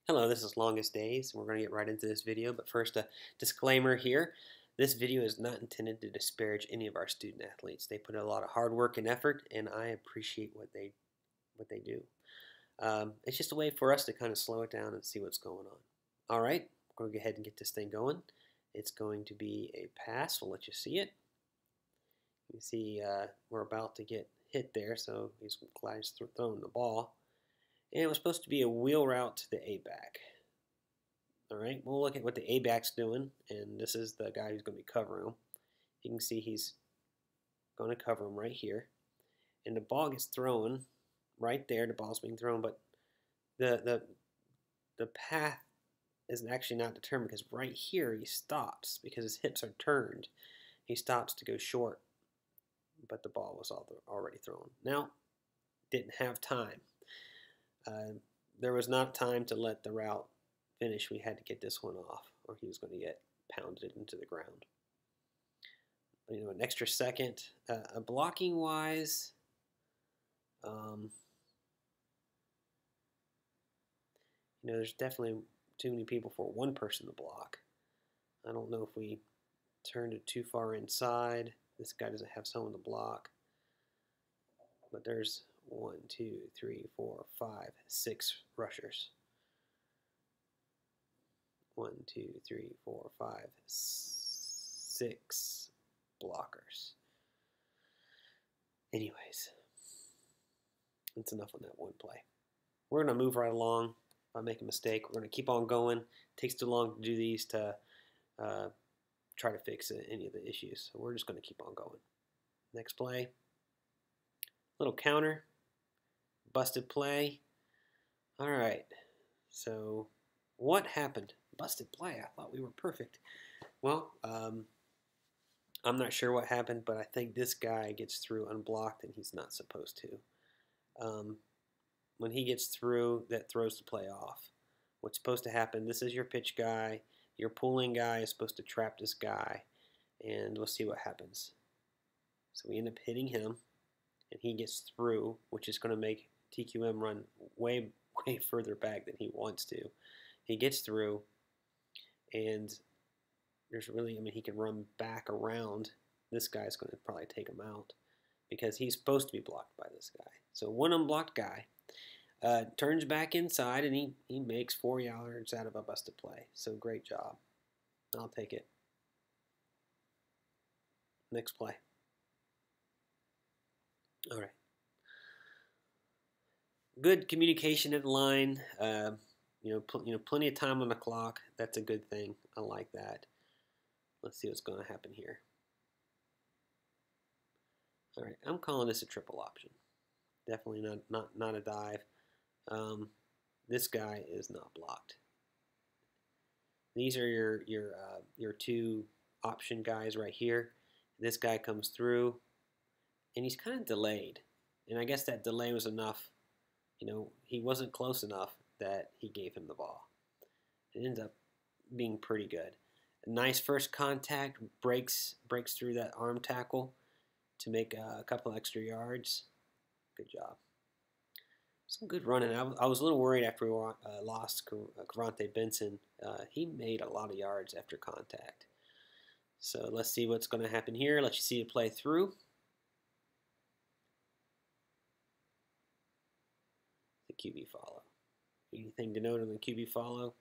Hello, this is Longest Days. We're going to get right into this video, but first a disclaimer here. This video is not intended to disparage any of our student athletes. They put a lot of hard work and effort, and I appreciate what they do. It's just a way for us to kind of slow it down and see what's going on. All right, we're going to go ahead and get this thing going. It's going to be a pass. We'll let you see it. You see we're about to get hit there, so he's glad he's throwing the ball. And it was supposed to be a wheel route to the A-back. All right, we'll look at what the A-back's doing, and this is the guy who's going to be covering him. You can see he's going to cover him right here. And the ball gets thrown right there. The ball's being thrown, but the path is actually not determined because right here he stops because his hips are turned. He stops to go short, but the ball was already thrown. Now, didn't have time. There was not time to let the route finish. We had to get this one off, or he was going to get pounded into the ground. You know, an extra second. Blocking wise, you know, there's definitely too many people for one person to block. I don't know if we turned it too far inside. This guy doesn't have someone to block, but there's 1, 2, 3, 4, 5, 6 rushers. 1, 2, 3, 4, 5, 6 blockers. Anyways, that's enough on that one play. We're going to move right along. If I make a mistake, we're going to keep on going. It takes too long to do these to try to fix any of the issues. So we're just going to keep on going. Next play. Little counter. Busted play. All right. So what happened? Busted play. I thought we were perfect. Well, I'm not sure what happened, but I think this guy gets through unblocked and he's not supposed to. When he gets through, that throws the play off. What's supposed to happen, this is your pitch guy. Your pulling guy is supposed to trap this guy, and we'll see what happens. So we end up hitting him, and he gets through, which is going to make TQM run way further back than he wants to. He gets through, and there's really, I mean, he can run back around. This guy's going to probably take him out because he's supposed to be blocked by this guy. So one unblocked guy turns back inside, and he makes 4 yards out of a busted play. So great job. I'll take it. Next play. All right. Good communication at the line. You know, plenty of time on the clock. That's a good thing. I like that. Let's see what's going to happen here. All right, I'm calling this a triple option. Definitely not a dive. This guy is not blocked. These are your two option guys right here. This guy comes through, and he's kind of delayed. And I guess that delay was enough. You know, he wasn't close enough that he gave him the ball. It ends up being pretty good. A nice first contact, breaks through that arm tackle to make a couple extra yards. Good job. Some good running. I was a little worried after we lost Carante Benson. He made a lot of yards after contact. So let's see what's going to happen here. Let you see it play through. The QB follow. Anything to note on the QB follow?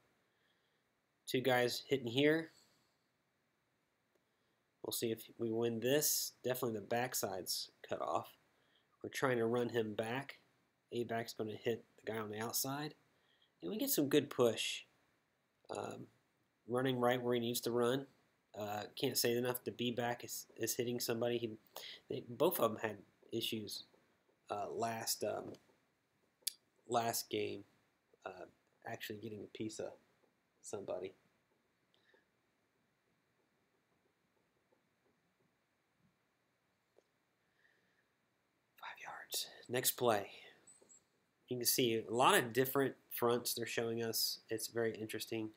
Two guys hitting here. We'll see if we win this. Definitely the backside's cut off. We're trying to run him back. A-back's going to hit the guy on the outside. And we get some good push. Running right where he needs to run. Can't say enough. The B-back is hitting somebody. Both of them had issues last game. Actually getting a piece of somebody. Next play. You can see a lot of different fronts they're showing us. It's very interesting.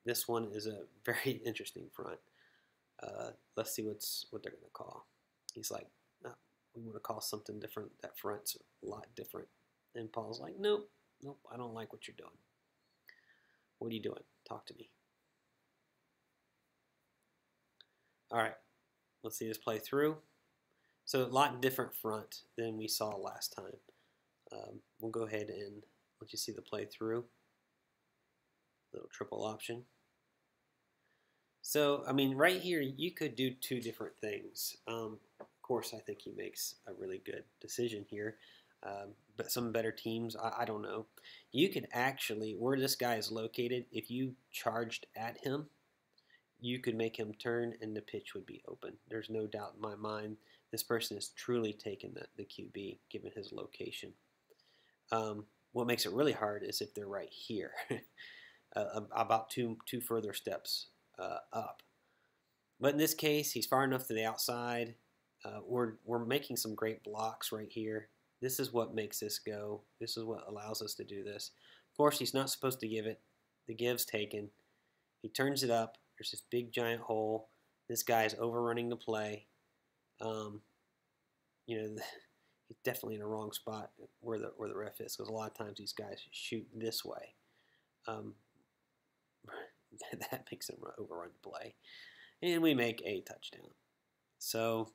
This one is a very interesting front. Let's see what they're going to call. He's like, no, we want to call something different. That front's a lot different. And Paul's like, nope, I don't like what you're doing. What are you doing? Talk to me. All right, let's see this play through. So a lot different front than we saw last time. We'll go ahead and let you see the play through. Little triple option. So, I mean, right here, you could do two different things. Of course, I think he makes a really good decision here. But some better teams, I don't know. You could actually, where this guy is located, if you charged at him, you could make him turn and the pitch would be open. There's no doubt in my mind this person has truly taken the QB given his location. What makes it really hard is if they're right here, about two further steps up. But in this case, he's far enough to the outside. We're making some great blocks right here. This is what makes this go. This is what allows us to do this. Of course, he's not supposed to give it. The give's taken. He turns it up. There's this big giant hole. This guy's overrunning the play. You know, he's definitely in a wrong spot where the ref is, because a lot of times these guys shoot this way. That makes him overrun the play. And we make a touchdown. So,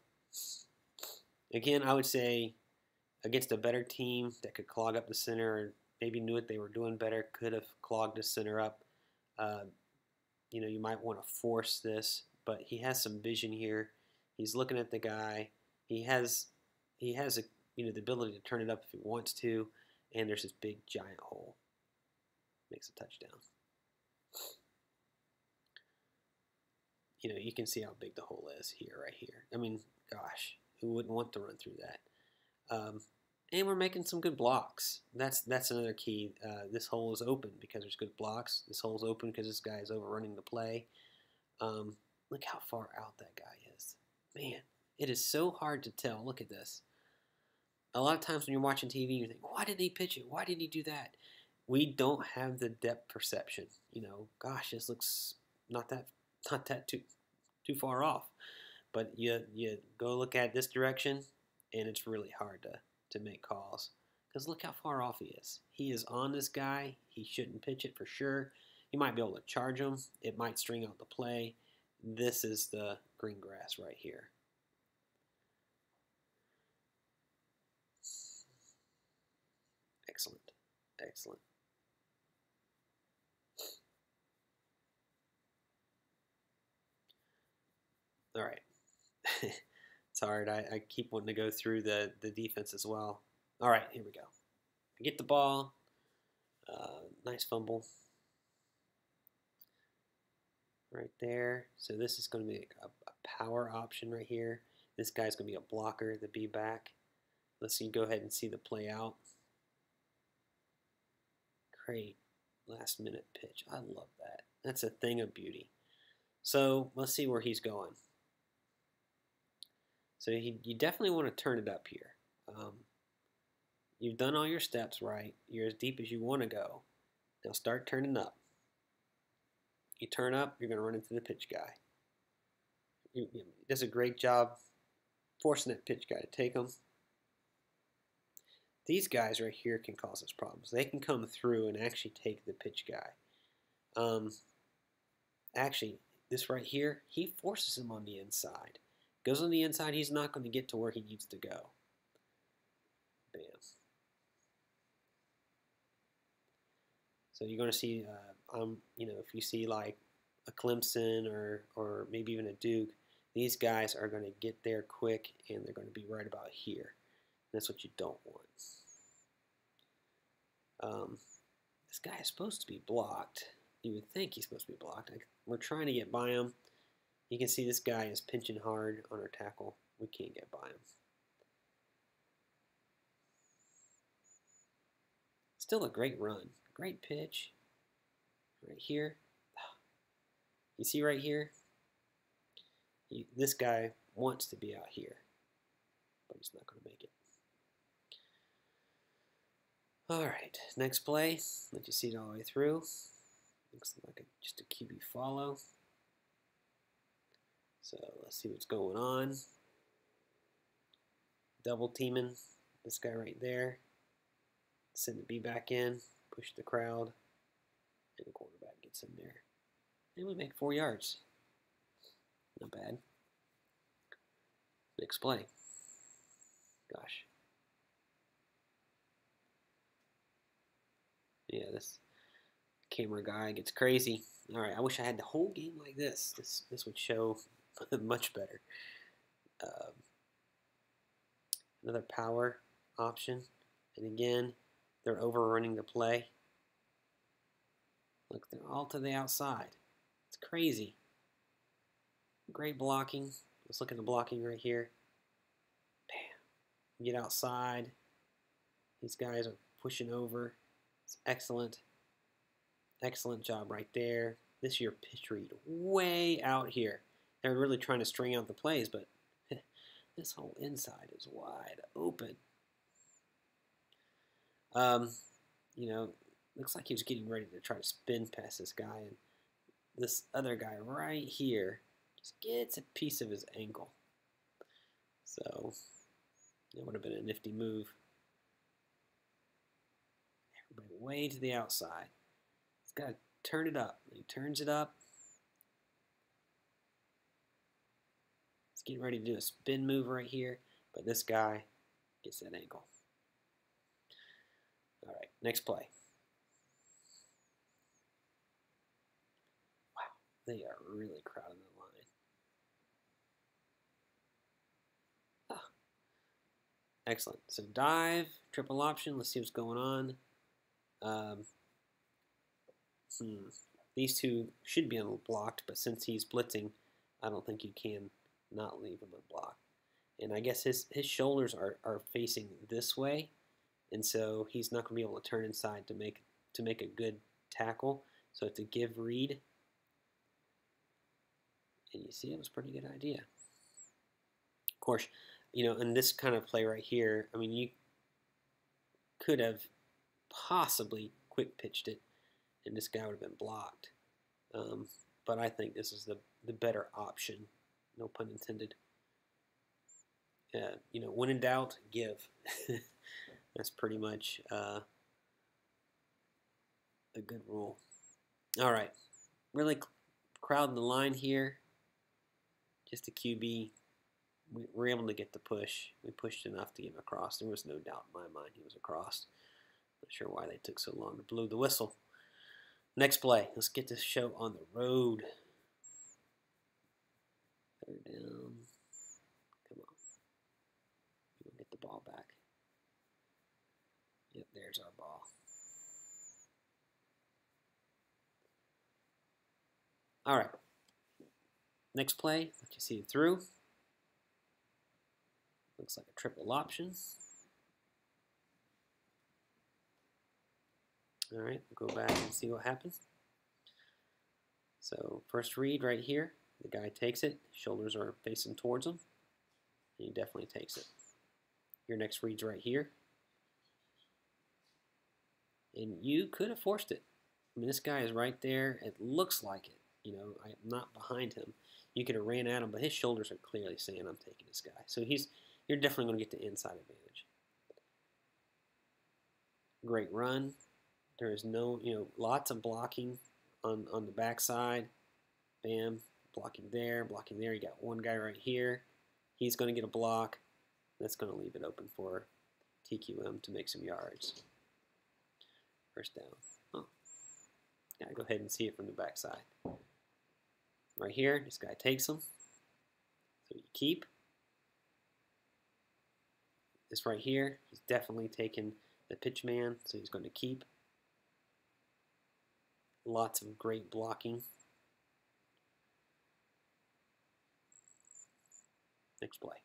again, I would say against a better team that could clog up the center, or maybe knew what they were doing better, could have clogged the center up. You know, you might want to force this, but he has some vision here. He's looking at the guy. He has a, you know, the ability to turn it up if he wants to, and there's this big giant hole. Makes a touchdown. You know, you can see how big the hole is here, right here. I mean, gosh, who wouldn't want to run through that? And we're making some good blocks. That's another key. This hole is open because there's good blocks. This hole is open because this guy is overrunning the play. Look how far out that guy is. Man, it is so hard to tell. Look at this. A lot of times when you're watching TV, you think, why did he pitch it? Why did he do that? We don't have the depth perception. You know, gosh, this looks not that too far off. But you go look at this direction, and it's really hard to make calls. Because look how far off he is. He is on this guy. He shouldn't pitch it for sure. You might be able to charge him. It might string out the play. This is the green grass right here. Excellent. Excellent. All right. It's hard. I keep wanting to go through the defense as well. All right, here we go. I get the ball. Nice fumble. Right there. So this is going to be a power option right here. This guy's going to be a blocker, the B back. Let's go ahead and see the play out. Great last minute pitch. I love that. That's a thing of beauty. So let's see where he's going. So you definitely want to turn it up here. You've done all your steps right. You're as deep as you want to go. Now start turning up. You turn up, you're going to run into the pitch guy. He does a great job forcing that pitch guy to take them. These guys right here can cause us problems. They can come through and actually take the pitch guy. Actually, this right here, he forces him on the inside. Goes on the inside, he's not going to get to where he needs to go. Bam. So you're going to see, you know, if you see like a Clemson or maybe even a Duke, these guys are going to get there quick and they're going to be right about here. That's what you don't want. This guy is supposed to be blocked. You would think he's supposed to be blocked. We're trying to get by him. You can see this guy is pinching hard on our tackle. We can't get by him. Still a great run. Great pitch. Right here. You see right here? This guy wants to be out here, but he's not going to make it. All right, next play. Let you see it all the way through. Looks like just a QB follow. So let's see what's going on. Double teaming this guy right there. Send the B back in. Push the crowd. And the quarterback gets in there. And we make 4 yards. Not bad. Next play. Gosh. Yeah, this camera guy gets crazy. All right, I wish I had the whole game like this. This would show much better. Another power option. And again, they're overrunning the play. Look, they're all to the outside. It's crazy. Great blocking. Let's look at the blocking right here. Bam. Get outside. These guys are pushing over. It's excellent. Excellent job right there. This is your pitch read way out here. They're really trying to string out the plays, but this whole inside is wide open. You know, looks like he was getting ready to try to spin past this guy, and this other guy right here just gets a piece of his ankle. So that would have been a nifty move. Everybody way to the outside. He's got to turn it up. He turns it up. He's getting ready to do a spin move right here, but this guy gets that ankle. All right, next play. Wow, they are really crowding the line. Ah, excellent. So dive, triple option. Let's see what's going on. These two should be unblocked, but since he's blitzing, I don't think you can not leave him unblocked. And I guess his shoulders are facing this way, and so he's not going to be able to turn inside to make a good tackle. So it's a give read. And you see, it was a pretty good idea. Of course, you know, in this kind of play right here, I mean, you could have possibly quick pitched it, and this guy would have been blocked. But I think this is the better option. No pun intended. You know, when in doubt, give. That's pretty much a good rule. All right, really crowding the line here. Just a QB. We were able to get the push. We pushed enough to get him across. There was no doubt in my mind he was across. Not sure why they took so long to blow the whistle. Next play. Let's get this show on the road. Third down. Come on. We'll get the ball back. Yep, there's our ball. All right. Next play. Let you see it through. Looks like a triple option. All right, we'll go back and see what happens. So first read right here, the guy takes it, shoulders are facing towards him, and he definitely takes it. Your next read's right here. And you could have forced it. I mean, this guy is right there. It looks like it. You know, I'm not behind him. You could have ran at him, but his shoulders are clearly saying, I'm taking this guy. So you're definitely going to get the inside advantage. Great run. There is no, you know, lots of blocking on the backside. Bam, blocking there, blocking there. You got one guy right here. He's going to get a block. That's going to leave it open for TQM to make some yards. First down. Oh, gotta go ahead and see it from the backside. Right here, this guy takes him. So you keep. This right here, he's definitely taking the pitch man, so he's going to keep. Lots of great blocking. Next play.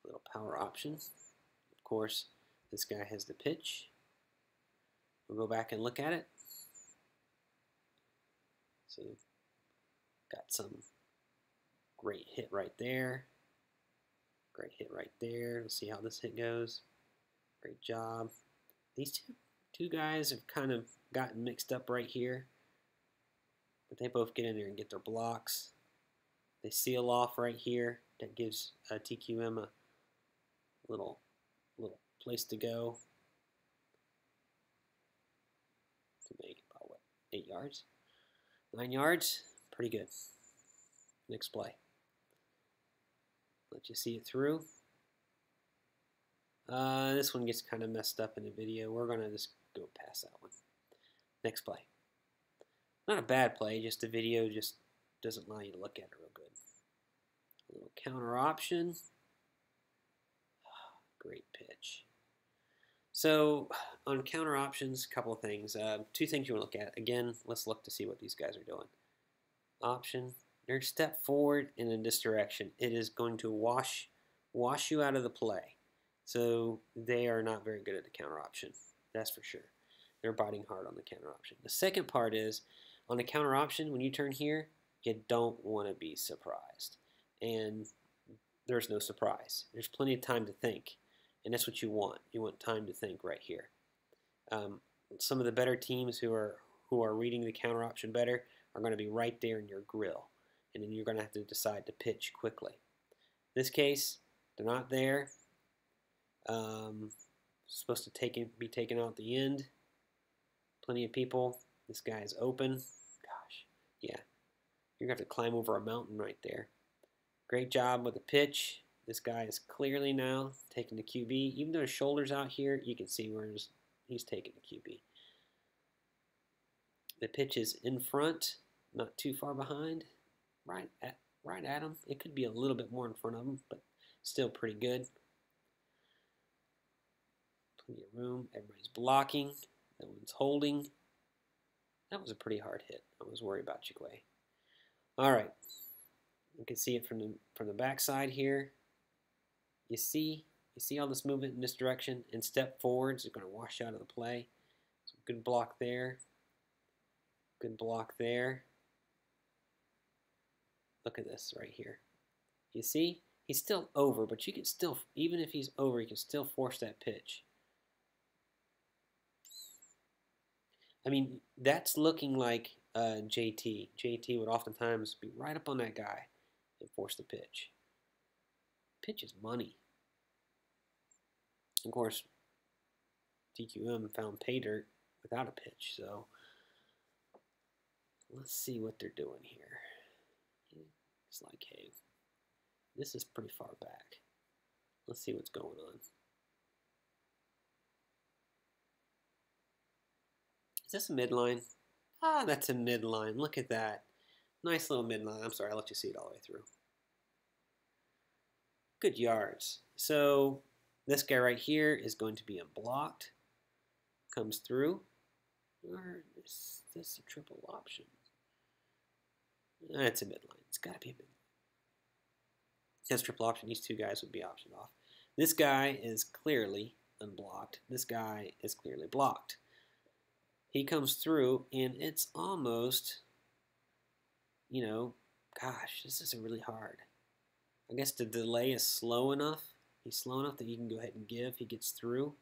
Little power options. Of course, this guy has the pitch. We'll go back and look at it. So, got some great hit right there. Great hit right there. Let's see how this hit goes. Great job. These two guys have kind of gotten mixed up right here. But they both get in there and get their blocks. They seal off right here. That gives TQM little place to go to make about what, 8 yards, 9 yards, pretty good. Next play. Let you see it through. This one gets kind of messed up in the video. We're gonna just go past that one. Next play. Not a bad play, just the video just doesn't allow you to look at it real good. A little counter option. Great pitch. So on counter options, a couple of things. 2 things you want to look at. Again, let's look to see what these guys are doing. Option. They're step forward and in this direction. It is going to wash you out of the play. So they are not very good at the counter option. That's for sure. They're biting hard on the counter option. The second part is, on the counter option, when you turn here, you don't want to be surprised. And there's no surprise. There's plenty of time to think. And that's what you want. You want time to think right here. Some of the better teams who are reading the counter option better are going to be right there in your grill. And then you're going to have to decide to pitch quickly. In this case, they're not there. Supposed to be taken out at the end. Plenty of people. This guy is open. Gosh, yeah. You're going to have to climb over a mountain right there. Great job with the pitch. This guy is clearly now taking the QB. Even though his shoulder's out here, you can see where he's taking the QB. The pitch is in front, not too far behind. Right at him. It could be a little bit more in front of him, but still pretty good. Plenty of room. Everybody's blocking. That one's holding. That was a pretty hard hit. I was worried about Chikwe. All right. You can see it from the backside here. You see all this movement in this direction, and step forwards are going to wash out of the play. So good block there. Good block there. Look at this right here. You see? He's still over, but you can still, even if he's over, you can still force that pitch. I mean, that's looking like JT. JT would oftentimes be right up on that guy and force the pitch. Pitch is money. Of course, DQM found pay dirt without a pitch, so let's see what they're doing here. It's like, hey, this is pretty far back. Let's see what's going on. Is this a midline? Ah, that's a midline. Look at that. Nice little midline. I'm sorry, I'll let you see it all the way through. Good yards. So this guy right here is going to be unblocked. Comes through. Or is this a triple option? It's a midline. It's got to be a midline. That's triple option. These 2 guys would be optioned off. This guy is clearly unblocked. This guy is clearly blocked. He comes through, and it's almost, you know, gosh, this is really hard. I guess the delay is slow enough. He's slow enough that you can go ahead and give. He gets through.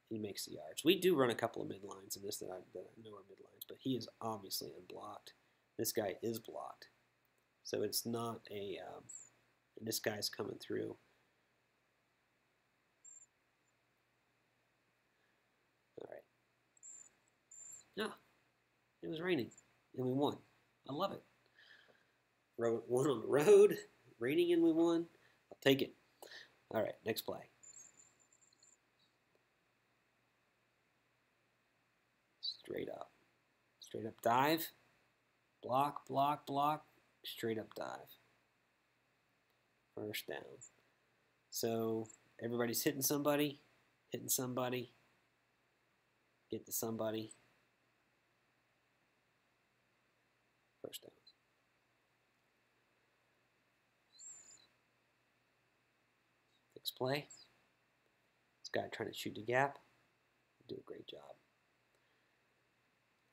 He makes the yards. We do run a couple of midlines in this that I know are midlines, but he is obviously unblocked. This guy is blocked. So it's not a, this guy's coming through. All right. Yeah, it was raining, and we won. I love it. Won on the road, raining, and we won. I'll take it. All right, next play. Straight up. Straight up dive. Block, block, block. Straight up dive. First down. So everybody's hitting somebody. Get to somebody. First down. Next play. This guy trying to shoot the gap. Do a great job.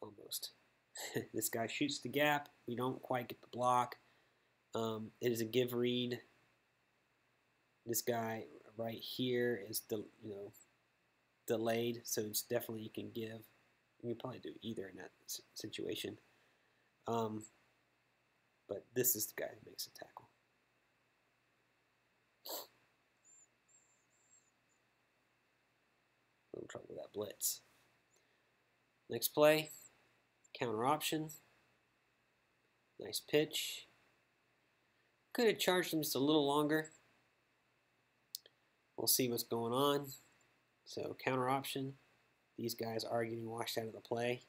Almost. This guy shoots the gap. We don't quite get the block. It is a give read. This guy right here is delayed, so it's definitely you can give. You can probably do either in that situation. But this is the guy who makes the tackle. trouble with that blitz. Next play, counter option. Nice pitch. Could have charged him just a little longer. We'll see what's going on. So counter option. These guys are getting washed out of the play.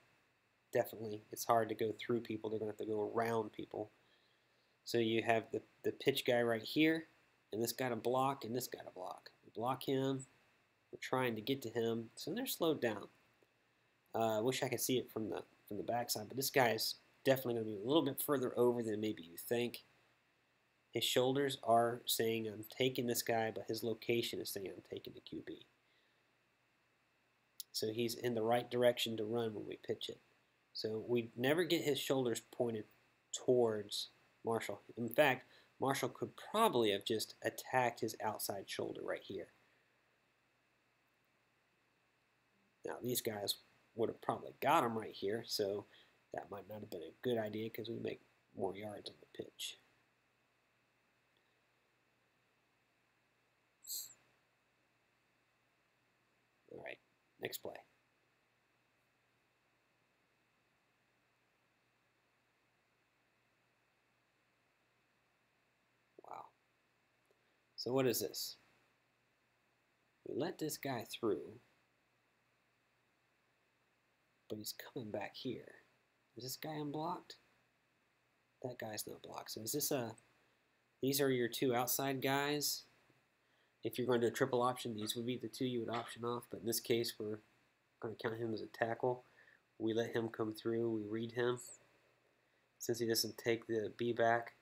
Definitely, it's hard to go through people. They're going to have to go around people. So you have the pitch guy right here, and this guy to block, and this guy to block. We block him. We're trying to get to him, so they're slowed down. I wish I could see it from the backside, but this guy is definitely going to be a little bit further over than maybe you think. His shoulders are saying I'm taking this guy, but his location is saying I'm taking the QB. So he's in the right direction to run when we pitch it. So we never get his shoulders pointed towards Marshall. In fact, Marshall could probably have just attacked his outside shoulder right here. Now these guys would have probably got him right here, so that might not have been a good idea because we make more yards on the pitch. All right, next play. Wow. So what is this? We let this guy through, but he's coming back here. Is this guy unblocked? That guy's not blocked. So is this these are your two outside guys. If you're going to do a triple option, these would be the two you would option off. But in this case, we're going to count him as a tackle. We let him come through. We read him. Since he doesn't take the B back,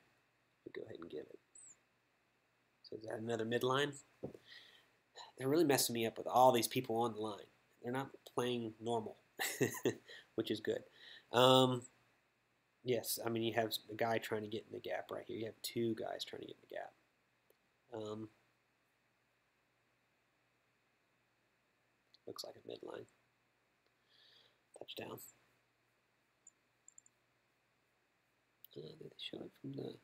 we go ahead and give it. So is that another midline? They're really messing me up with all these people on the line. They're not playing normal, which is good. Yes, I mean, you have the guy trying to get in the gap right here. You have two guys trying to get in the gap. Looks like a midline. Touchdown. Did they show it from the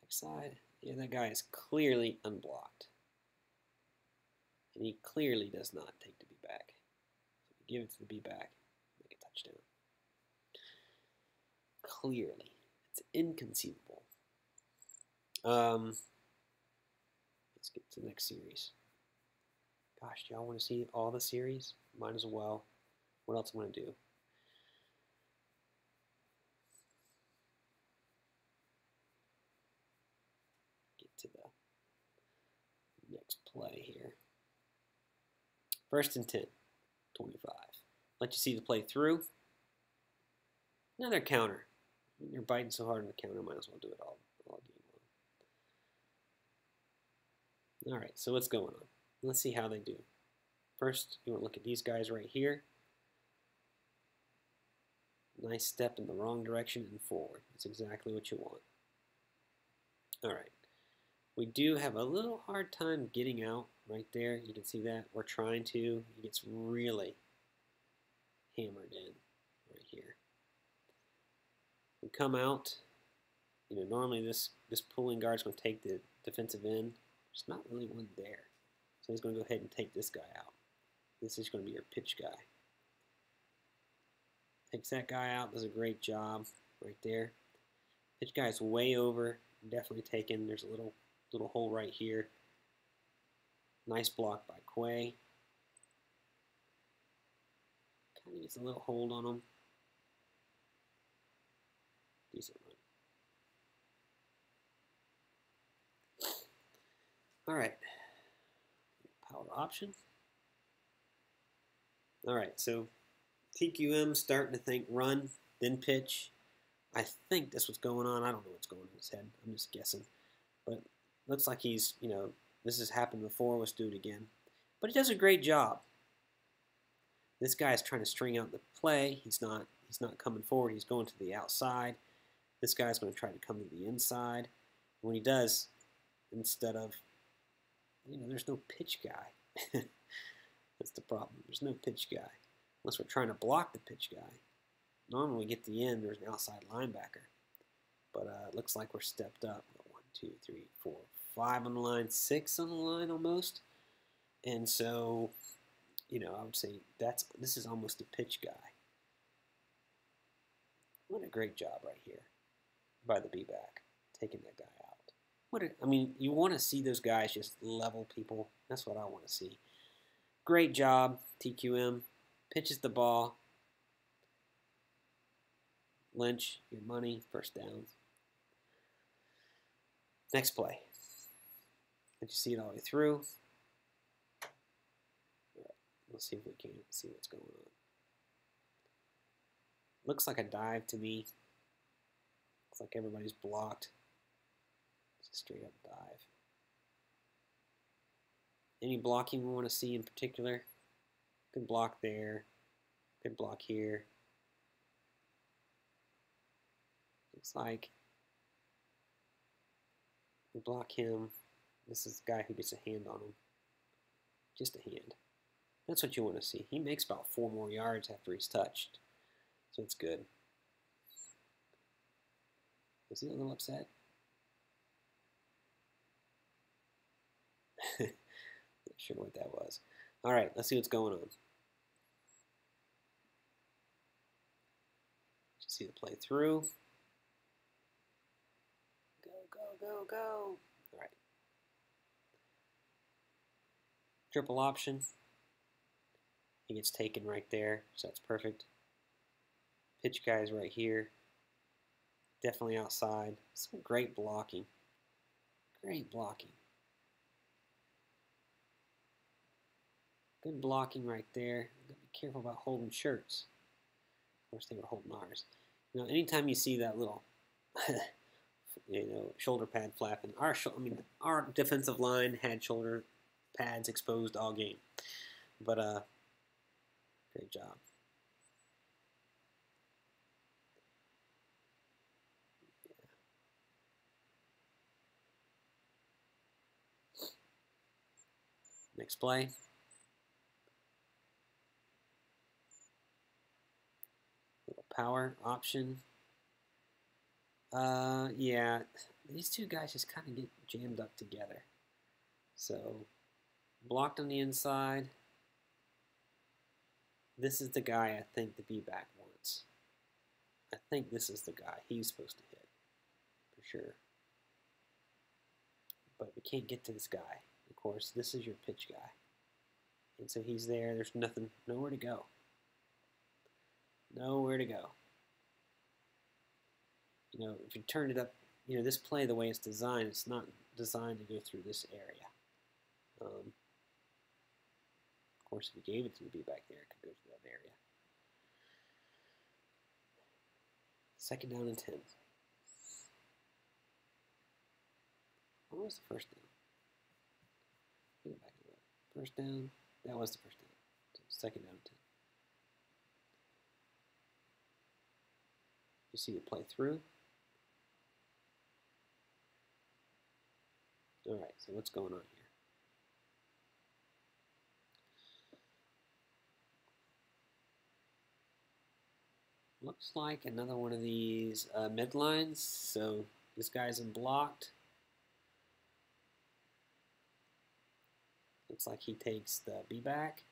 backside? Yeah, that guy is clearly unblocked. And he clearly does not take the B back. So we give it to the B back, make a touchdown. Clearly. It's inconceivable. Let's get to the next series. Gosh, do y'all want to see all the series? Might as well. What else am I going to do? Get to the next play here. 1st and 10, 25. Let you see the play through. Another counter. You're biting so hard on the counter, might as well do it all game long. All right, so what's going on? Let's see how they do. First, you want to look at these guys right here. Nice step in the wrong direction and forward. That's exactly what you want. All right. We do have a little hard time getting out right there. You can see that. We're trying to. He gets really hammered in right here. We come out. You know, normally this pulling guard is going to take the defensive end. There's not really one there. So he's going to go ahead and take this guy out. This is going to be your pitch guy. Takes that guy out, does a great job right there. Pitch guy is way over, definitely taken. There's a little hole right here. Nice block by Quay. Kind of gets a little hold on him. Decent run. All right. Power option. All right, so TQM starting to think run, then pitch. I think that's what's going on. I don't know what's going on in his head. I'm just guessing. But looks like he's, you know, this has happened before. Let's do it again. But he does a great job. This guy is trying to string out the play. He's not coming forward. He's going to the outside. This guy's going to try to come to the inside. When he does, instead of, you know, there's no pitch guy. That's the problem. There's no pitch guy. Unless we're trying to block the pitch guy. Normally we get to the end, there's an outside linebacker. But it looks like we're stepped up. 1, 2, 3, 4, 5 on the line, 6 on the line almost. And so I would say this is almost a pitch guy. What a great job right here by the B-back, taking that guy out. I mean, you want to see those guys just level people. That's what I want to see. Great job, TQM. Pitches the ball. Lynch, your money, first down. Next play. Did you see it all the way through? All right, let's see if we can see what's going on. Looks like a dive to me. Looks like everybody's blocked. It's a straight up dive. Any blocking we want to see in particular? Good block there. Good block here. Looks like we block him. This is the guy who gets a hand on him. Just a hand. That's what you want to see. He makes about 4 more yards after he's touched. So it's good. Was he a little upset? Not sure what that was. All right, let's see what's going on. Did you see the play through? Go, go, go, go. All right. Triple option. He gets taken right there, so that's perfect. Pitch guys right here. Definitely outside. Some great blocking. Great blocking. Good blocking right there. Be careful about holding shirts. Of course, they were holding ours. Anytime you see that little, shoulder pad flapping, our defensive line had shoulder pads exposed all game. But great job. Next play. Little power option. Yeah, these two guys just kind of get jammed up together. So, blocked on the inside. This is the guy I think the B-back wants. I think this is the guy he's supposed to hit, for sure. But we can't get to this guy. Of course, this is your pitch guy. And so he's there. There's nowhere to go. Nowhere to go. If you turn it up, this play, the way it's designed, it's not designed to go through this area. Of course, if you gave it to the B-back there, it could go through that area. 2nd down and 10. What was the first down? Go back to that. First down. That was the first down. So 2nd down and 10. You see the play through. All right, so what's going on here? Looks like another one of these midlines. So this guy's unblocked. Looks like he takes the B-back.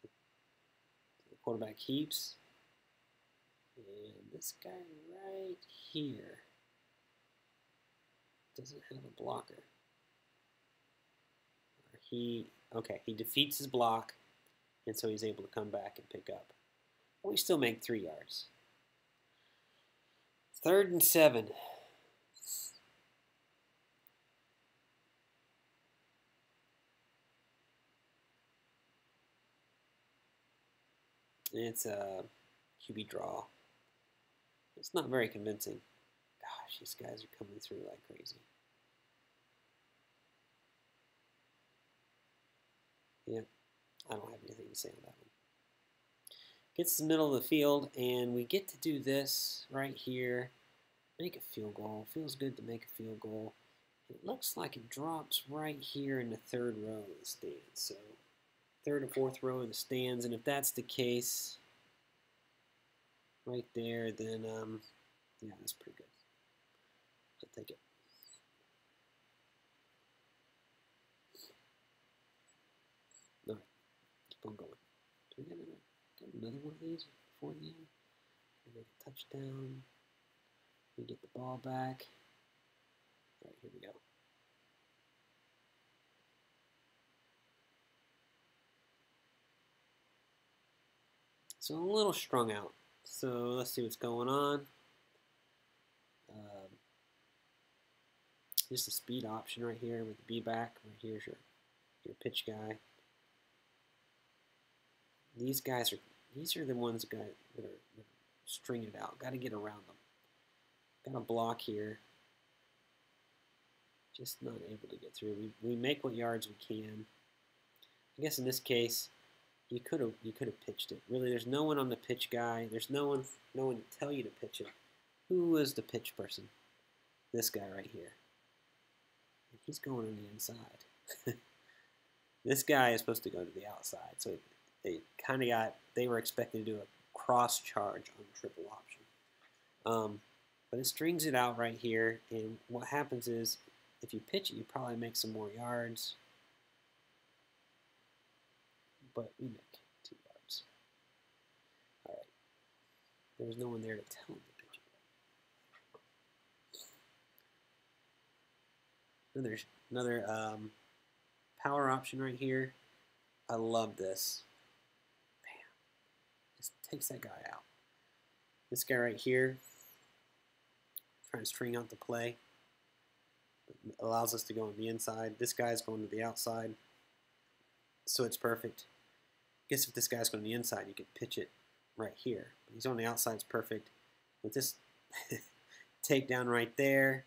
The quarterback keeps. And this guy right here doesn't have a blocker. He defeats his block, and so he's able to come back and pick up. But we still make 3 yards. 3rd and 7. It's a QB draw. It's not very convincing. Gosh, these guys are coming through like crazy. Yeah, I don't have anything to say on that one. Gets to the middle of the field, and we get to do this right here. Make a field goal. Feels good to make a field goal. It looks like it drops right here in the 3rd row of the stands. So 3rd or 4th row of the stands, and if that's the case, right there, then yeah, that's pretty good. I'll take it. All right. keep on going. Do we get another one of these before the end? We make a touchdown. We get the ball back. All right, here we go. So a little strung out. So let's see what's going on. Just a speed option right here with the B back. Right here's your pitch guy. These are the ones that are stringing it out. Got to get around them. Got a block here. Just not able to get through. We make what yards we can. I guess in this case, you could have pitched it. Really, there's no one on the pitch guy. There's no one to tell you to pitch it. Who was the pitch person? This guy right here. He's going on the inside. This guy is supposed to go to the outside. So they were expecting to do a cross charge on triple option. But it strings it out right here. And what happens is, if you pitch it, you probably make some more yards. But we make 2 yards. All right. There was no one there to tell him to pitch it. Then there's another power option right here. I love this. Bam. Just takes that guy out. This guy right here, trying to string out the play. It allows us to go on the inside. This guy's going to the outside. So it's perfect. I guess if this guy's going to the inside, you could pitch it right here. But he's on the outside, it's perfect. With this takedown right there,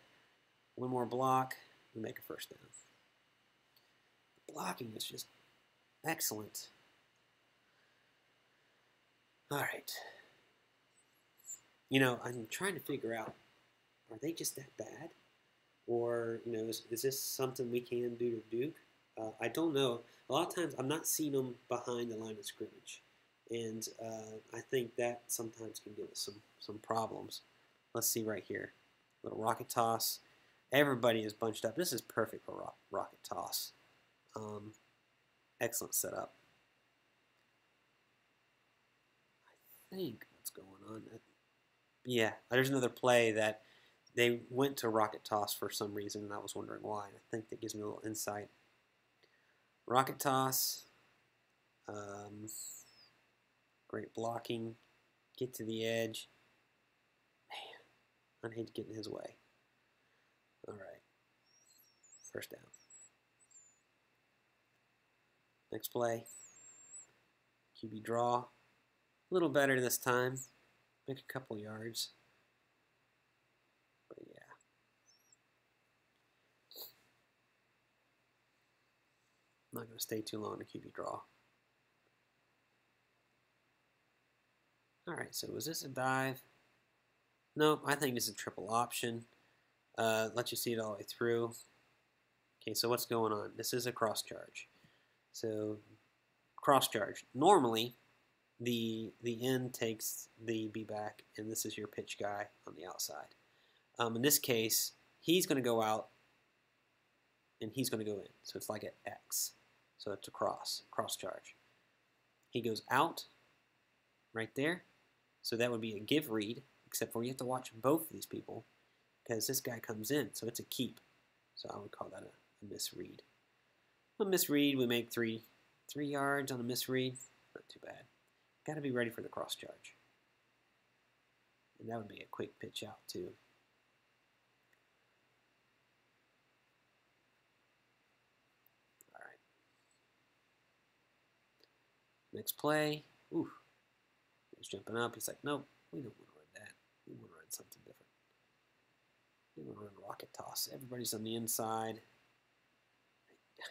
one more block, we make a first down. The blocking is just excellent. All right. You know, I'm trying to figure out, are they just that bad? Or, you know, is this something we can do to Duke? I don't know. A lot of times I'm not seeing them behind the line of scrimmage. And I think that sometimes can give us some problems. Let's see right here. Little rocket toss. Everybody is bunched up. This is perfect for rocket toss. Excellent setup. I think what's going on. Yeah, there's another play that they went to rocket toss for some reason, and I was wondering why. I think that gives me a little insight. Rocket toss. Great blocking. Get to the edge. Man, I hate to get in his way. All right. First down. Next play. QB draw. A little better this time. Make a couple yards. But yeah. I'm not going to stay too long to QB draw. All right, so was this a dive? No, I think this is a triple option. Let you see it all the way through. Okay, so what's going on? This is a cross charge. So cross charge. Normally, the end takes the B back, and this is your pitch guy on the outside. In this case, he's going to go out, and he's going to go in. So it's like an X. So it's a cross charge. He goes out right there. So that would be a give read, except for you have to watch both of these people because this guy comes in. So it's a keep. So I would call that a misread. A misread, we make three yards on a misread. Not too bad. Got to be ready for the cross charge. And that would be a quick pitch out too. All right. Next play. Ooh. He's jumping up. He's like, nope, we don't want to run that. We want to run something different. We want to run rocket toss. Everybody's on the inside.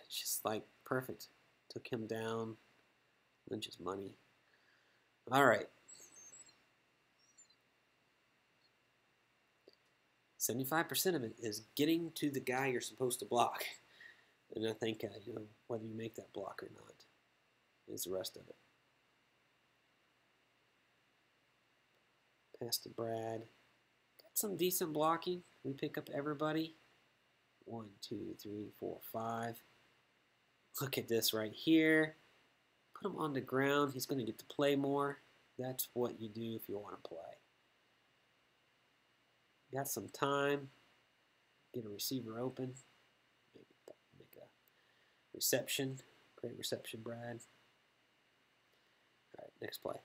It's just like perfect. Took him down. Lynch's money. All right. 75% of it is getting to the guy you're supposed to block. And I think, you know, whether you make that block or not is the rest of it. Pass to Brad. Got some decent blocking. We pick up everybody. 1, 2, 3, 4, 5. Look at this right here. put him on the ground. He's going to get to play more. That's what you do if you want to play. Got some time. Get a receiver open. Maybe make a reception. Great reception, Brad. All right, next play.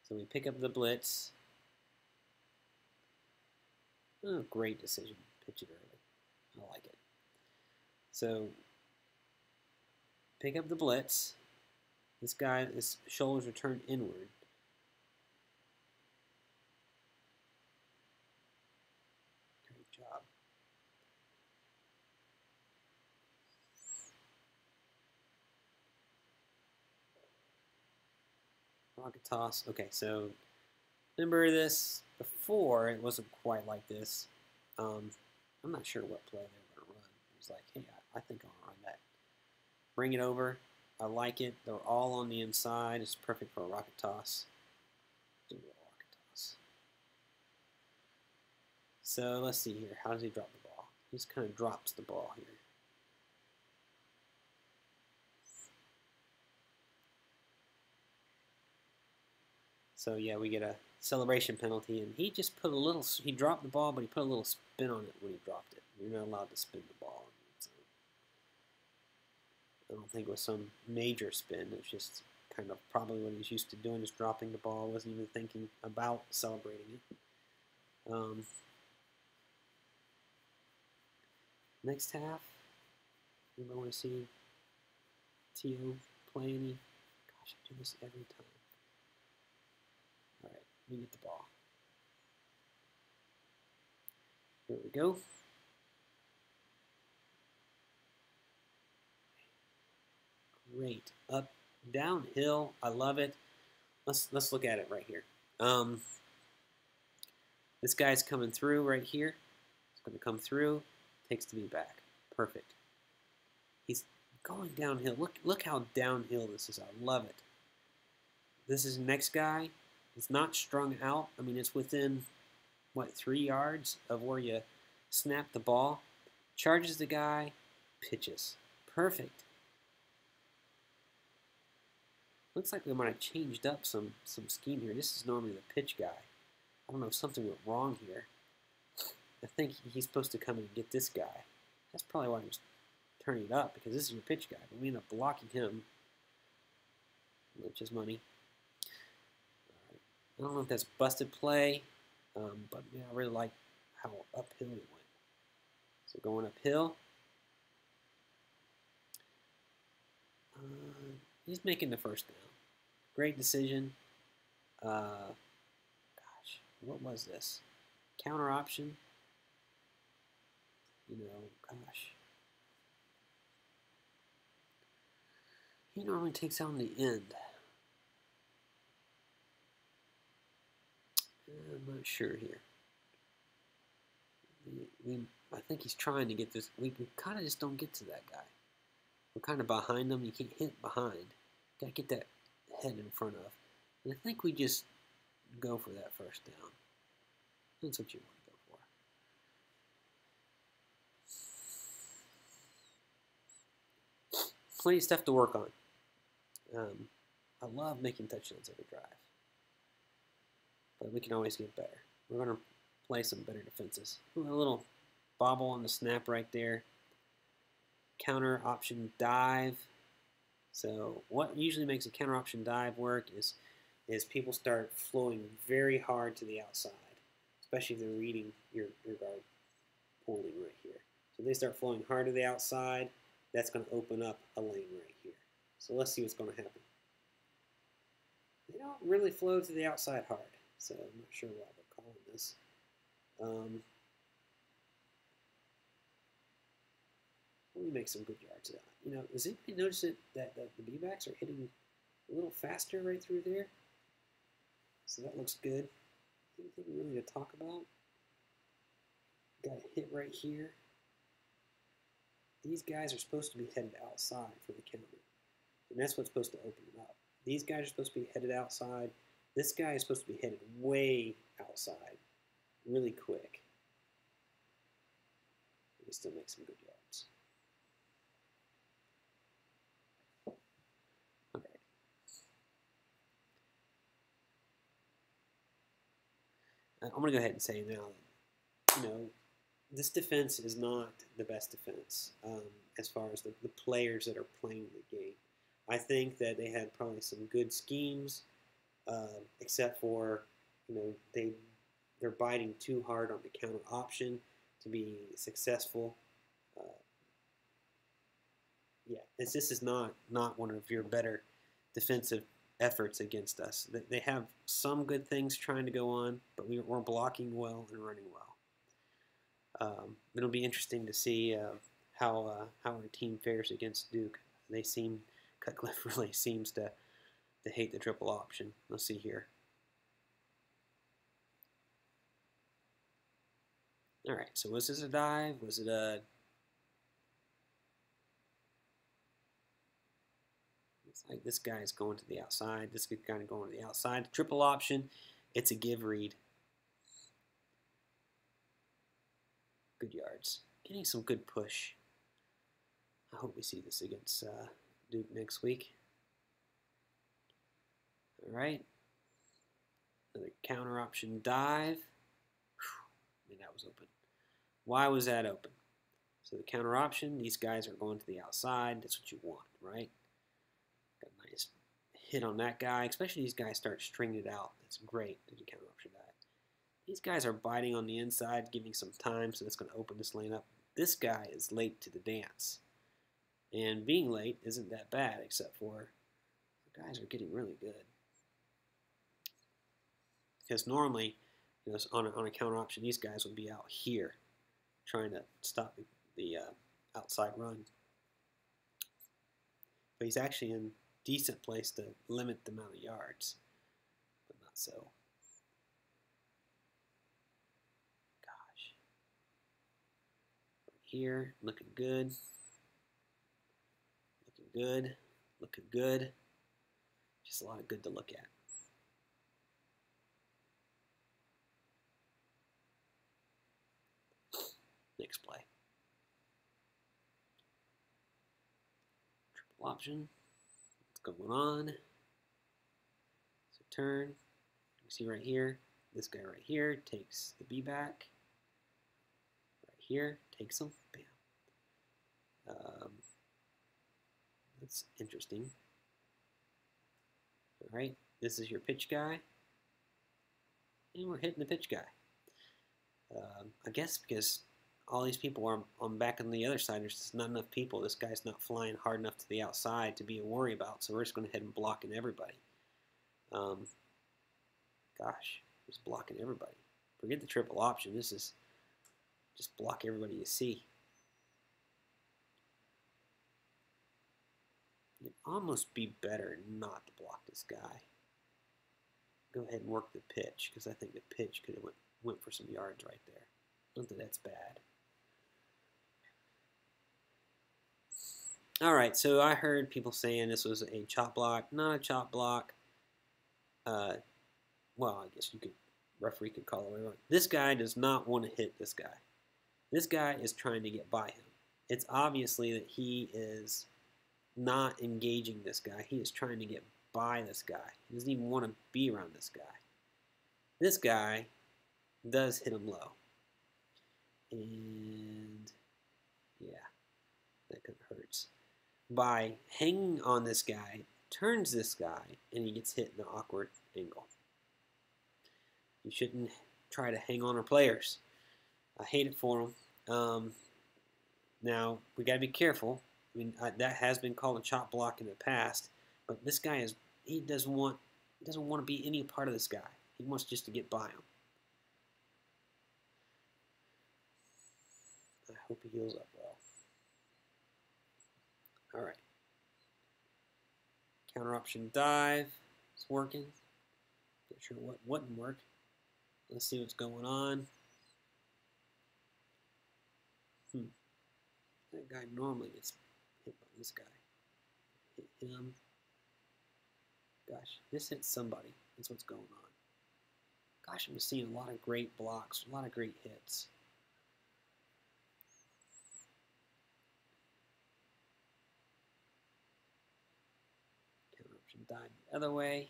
So we pick up the blitz. Oh, great decision. Pitch it early. I like it. So pick up the blitz. This guy, his shoulders are turned inward. Great job. Rocket toss. Okay, so remember this before, it wasn't quite like this. I'm not sure what play they were going to run. It was like, hey, I think I'll run that. Bring it over. I like it. They're all on the inside. It's perfect for a rocket toss. Do a rocket toss. So let's see here. How does he drop the ball? He just kind of drops the ball here. So yeah, we get a celebration penalty, and he just put a little, he dropped the ball, but he put a little spin on it when he dropped it. You're not allowed to spin the ball. So I don't think it was some major spin. It was just kind of probably what he's used to doing, is dropping the ball, wasn't even thinking about celebrating it. Next half, anybody want to see T.O. play any? Gosh, I do this every time. All right, we get the ball. Here we go. Great. Up, downhill. I love it. Let's look at it right here. This guy's coming through right here. He's going to come through. Takes the knee back. Perfect. He's going downhill. Look how downhill this is. I love it. This is the next guy. It's not strung out. I mean, it's within, what, 3 yards of where you snap the ball. Charges the guy. Pitches. Perfect. Looks like we might have changed up some scheme here. This is normally the pitch guy. I don't know if something went wrong here. I think he's supposed to come in and get this guy. That's probably why he was turning it up, because this is your pitch guy. But we end up blocking him. Which is money. All right. I don't know if that's busted play, but yeah, I really like how uphill he went. So going uphill. He's making the first down. Great decision. Gosh, what was this? Counter option. You know, gosh. He normally takes on the end. I'm not sure here. I think he's trying to get this. We kind of just don't get to that guy. We're kind of behind him. You can't hit behind. Got to get that head in front of. And I think we just go for that first down. That's what you want to go for. Plenty of stuff to work on. I love making touchdowns every drive. But we can always get better. We're going to play some better defenses. Ooh, a little bobble on the snap right there. Counter option dive. So what usually makes a counter option dive work is people start flowing very hard to the outside, especially if they're reading your guard poorly right here. So they start flowing hard to the outside. That's going to open up a lane right here. So let's see what's going to happen. They don't really flow to the outside hard, so I'm not sure why they're calling this. We make some good yards of that. You know, does anybody notice that the B-backs are hitting a little faster right through there? So that looks good. Anything really to talk about? Got a hit right here. These guys are supposed to be headed outside for the counter. And that's what's supposed to open it up. These guys are supposed to be headed outside. This guy is supposed to be headed way outside. really quick. He still makes some good yards. Okay. I'm going to go ahead and say now that, this defense is not the best defense as far as the players that are playing the game. I think that they had probably some good schemes, except for, they're biting too hard on the counter option to be successful. Yeah, this is not one of your better defensive efforts against us. They have some good things trying to go on, but we're blocking well and running well. It'll be interesting to see how our team fares against Duke. Cutcliffe really seems to hate the triple option. Let's see here. All right, so was this a dive? Was it a... It's like this guy is going to the outside. This guy kind of going to the outside. Triple option. It's a give read. Good yards. Getting some good push. I hope we see this against Duke next week. All right. Another counter option dive. And that was open. Why was that open? So the counter option, these guys are going to the outside. That's what you want, right? Got a nice hit on that guy, especially these guys start stringing it out. That's great to do counter option dive. These guys are biting on the inside, giving some time, so that's going to open this lane up. This guy is late to the dance. And being late isn't that bad, except for the guys are getting really good. Because normally, on a counter option, these guys would be out here trying to stop the outside run. But he's actually in a decent place to limit the amount of yards, but not so. Gosh. Right here, looking good. Looking good. Looking good. Just a lot of good to look at. Next play. Triple option. What's going on? It's a turn. You see right here, this guy right here takes the B back. Right here, takes him. Bam. That's interesting. All right, this is your pitch guy. And we're hitting the pitch guy. I guess because all these people are on back on the other side. There's just not enough people. This guy's not flying hard enough to the outside to be a worry about. So we're just going to head and blocking everybody. Gosh, just blocking everybody. Forget the triple option. This is just block everybody you see. It'd almost be better not to block this guy. Go ahead and work the pitch, because I think the pitch could have went for some yards right there. I don't think that's bad. All right, so I heard people saying this was a chop block. Not a chop block. Well, I guess referee could call it whatever. This guy does not want to hit this guy. This guy is trying to get by him. It's obviously that he is not engaging this guy. He is trying to get by this guy. He doesn't even want to be around this guy. This guy does hit him low. And yeah, that kind of hurts. By hanging on this guy, turns this guy, and he gets hit in an awkward angle. You shouldn't try to hang on our players. I hate it for them. Now, we got to be careful. I mean, that has been called a chop block in the past, but this guy he doesn't want to be any part of this guy. He wants just to get by him. I hope he heals up well. All right. Counter option dive. It's working. Not sure what wouldn't work. Let's see what's going on. That guy normally gets hit by this guy. Hit him. Gosh, this hits somebody. That's what's going on. Gosh, I'm seeing a lot of great blocks, a lot of great hits. Counter option dive the other way.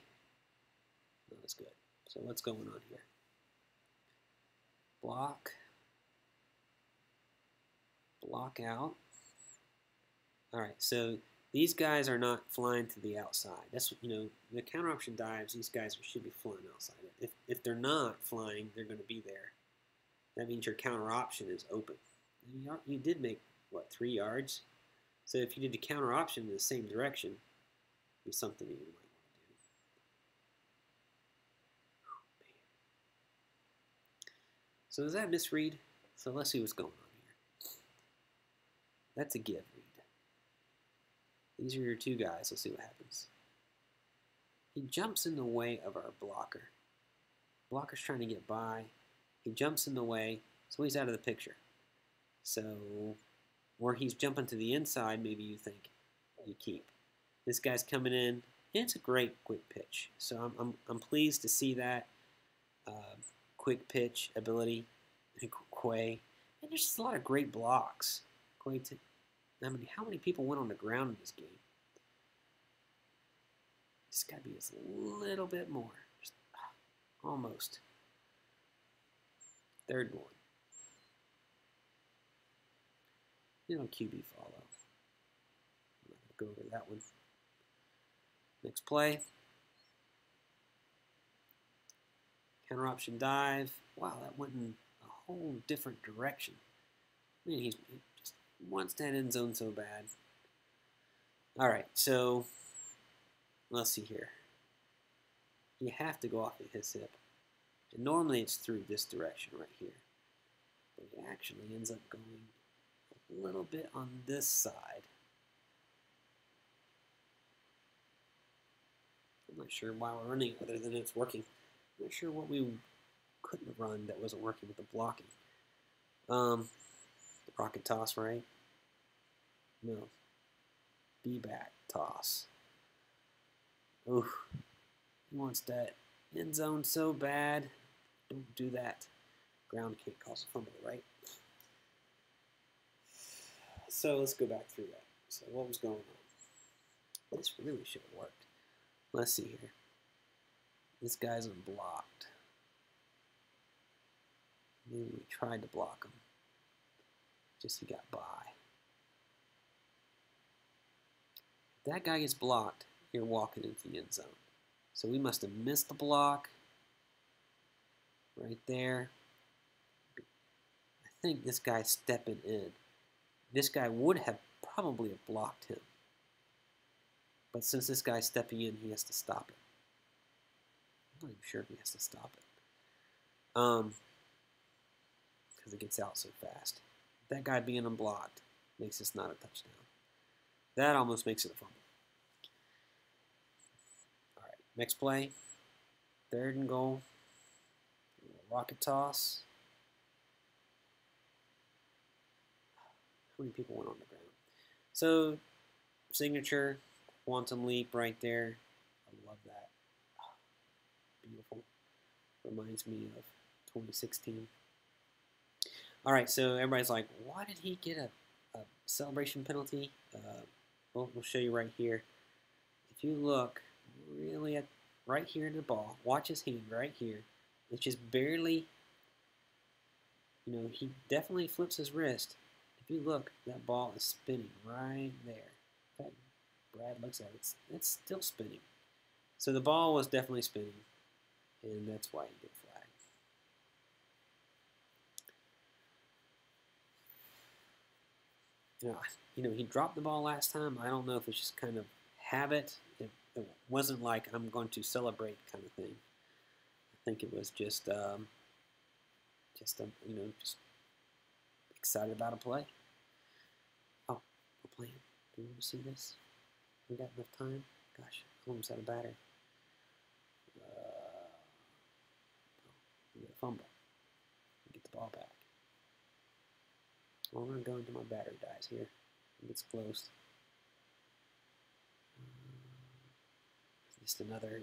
Not as good. So what's going on here? Block. Block out. All right, so these guys are not flying to the outside. That's, you know, the counter option dives, these guys should be flying outside. If they're not flying, they're going to be there. That means your counter option is open. And you did make, what, 3 yards? So if you did the counter option in the same direction, it'd be something you might want to do. Oh, man. So does that misread? So let's see what's going on here. That's a give read. These are your 2 guys. Let's see what happens. He jumps in the way of our blocker. Blocker's trying to get by. He jumps in the way, so he's out of the picture. So, where he's jumping to the inside, maybe you think you keep. This guy's coming in, and it's a great quick pitch. So I'm pleased to see that quick pitch ability, Quay. And there's just a lot of great blocks. How many people went on the ground in this game? It's got to be just a little bit more. Just, almost. 3rd one. You know, QB follow. I'm not going to go over that one. Next play. Counter option dive. Wow, that went in a whole different direction. I mean, he just wants that end zone so bad. All right, so let's see here. You have to go off of his hip. And normally it's through this direction right here. But he actually ends up going a little bit on this side. I'm not sure why we're running other than it's working. I'm not sure what we couldn't have run that wasn't working with the blocking. The rocket toss, right? No. B-back toss. Oof. He wants that end zone so bad. Don't do that. Ground can't cause a fumble, right? So let's go back through that. So what was going on? This really should have worked. Let's see here. This guy's unblocked. Maybe we tried to block him. Just he got by. If that guy gets blocked, you're walking into the end zone. So we must have missed the block right there. I think this guy's stepping in. This guy would have probably have blocked him. But since this guy's stepping in, he has to stop it. I'm not even sure if he has to stop it. Because it gets out so fast. That guy being unblocked makes this not a touchdown. That almost makes it a fumble. All right, next play. 3rd and goal. Rocket toss. How many people went on the ground? So, signature, quantum leap right there. I love that. Beautiful. Reminds me of 2016. All right, so everybody's like, why did he get a celebration penalty? We'll show you right here. If you look really at right here in the ball, watch his hand right here. It's just barely, you know, he definitely flips his wrist. If you look, that ball is spinning right there. In fact, Brad looks at it, it's still spinning. So the ball was definitely spinning, and that's why he get flagged. You know, he dropped the ball last time. I don't know if it's just kind of habit. It wasn't like I'm going to celebrate kind of thing. I think it was just you know, just excited about a play. Oh, we're playing. Do you want to see this? We got enough time? Gosh, I almost out of battery. We get a fumble. We get the ball back. Well, I'm going to go until my battery dies here. It gets close. Just another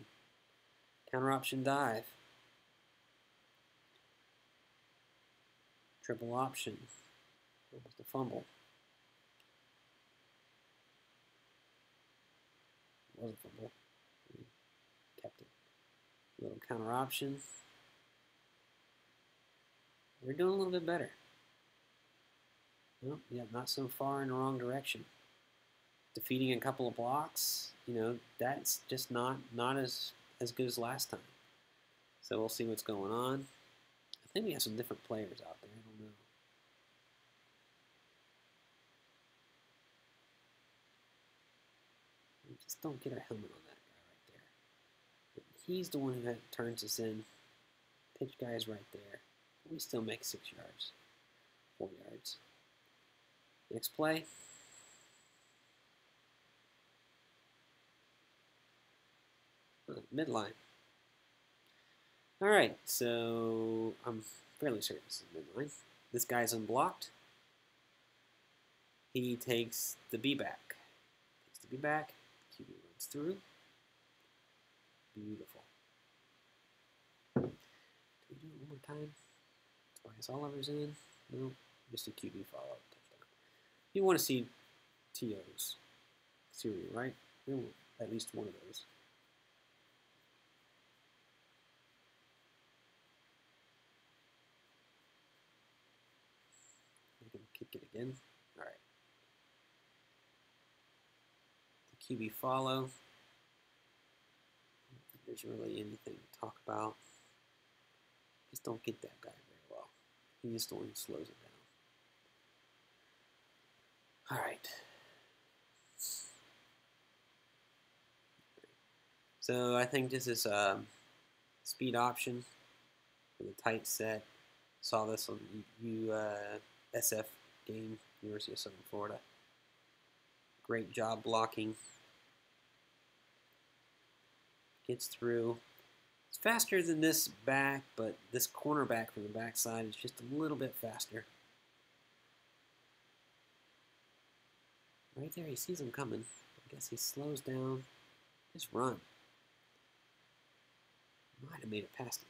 counter option dive. Triple option. Almost a fumble. It was a fumble. He kept it. A little counter option. We're doing a little bit better. Well, yeah, not so far in the wrong direction. Defeating a couple of blocks, you know, that's just not as good as last time. So we'll see what's going on. I think we have some different players out there. I don't know. We just don't get our helmet on that guy right there. He's the one who turns us in. Pitch guy's right there. We still make 6 yards, 4 yards. Next play. Midline. All right, so I'm fairly certain this is midline. This guy's unblocked. He takes the B back. Takes the B back. QB runs through. Beautiful. Do we do it one more time? Tobias Oliver's in. No, just a QB follow touchdown. You want to see TOs. Serial, right? We want at least one of those. We can kick it again. All right. The QB follow. I don't think there's really anything to talk about. Just don't get that guy very well. He just the one who slows it down. All right. So I think this is speed option for the tight set. Saw this on SF game, University of Southern Florida. Great job blocking. Gets through. It's faster than this back, but this cornerback from the backside is just a little bit faster. Right there, he sees him coming. I guess he slows down. Just run. Might have made it past him.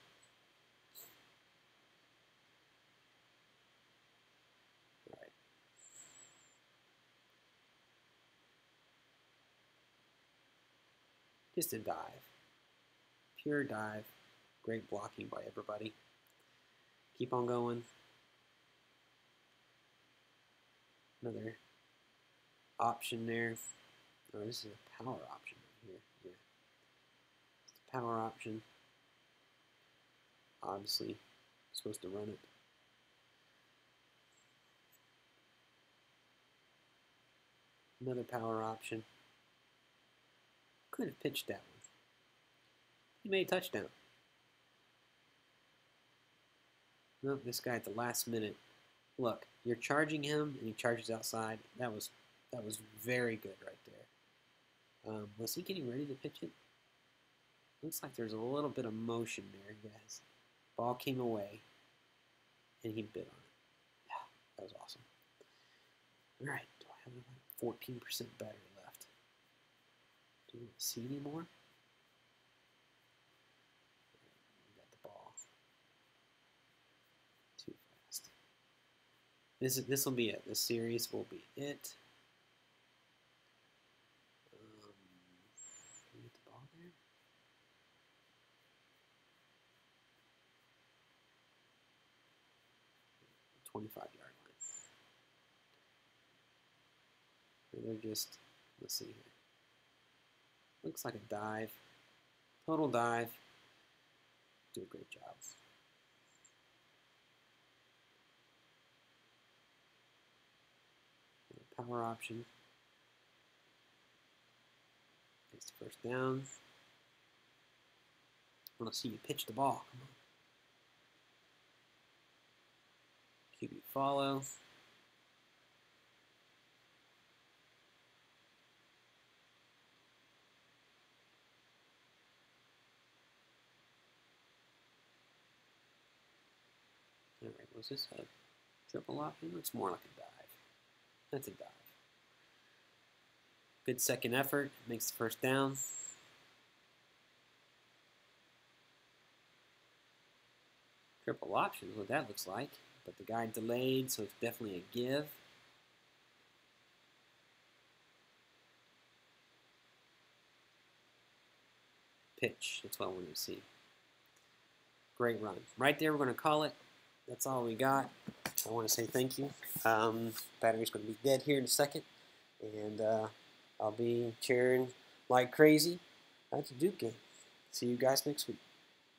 All right. Just a dive. Pure dive. Great blocking by everybody. Keep on going. Another option there. Oh, this is a power option right here. Yeah. It's a power option. Obviously, supposed to run it. Another power option. Could have pitched that one. He made a touchdown. No, this guy at the last minute. Look, you're charging him, and he charges outside. That was very good right there. Was he getting ready to pitch it? Looks like there's a little bit of motion there, guys. Ball came away, and he bit on it. Yeah, that was awesome. All right, do I have like 14% battery left? Do you want to see any more? We got the ball. Too fast. This will be it. This series will be it. Can we get the ball there? The 25-yard line. They're just, let's see here. Looks like a dive. Total dive. Do a great job. Power option. Gets the first down. I want to see you pitch the ball. Come on. QB follow. All right, was this a triple option? Looks more like a dive. That's a dive. Good second effort. Makes the first down. Triple option is what that looks like. But the guy delayed, so it's definitely a give. Pitch, that's what I want to see. Great run. Right there, we're going to call it. That's all we got. I want to say thank you. Battery's going to be dead here in a second. And I'll be cheering like crazy at the Duke game. See you guys next week.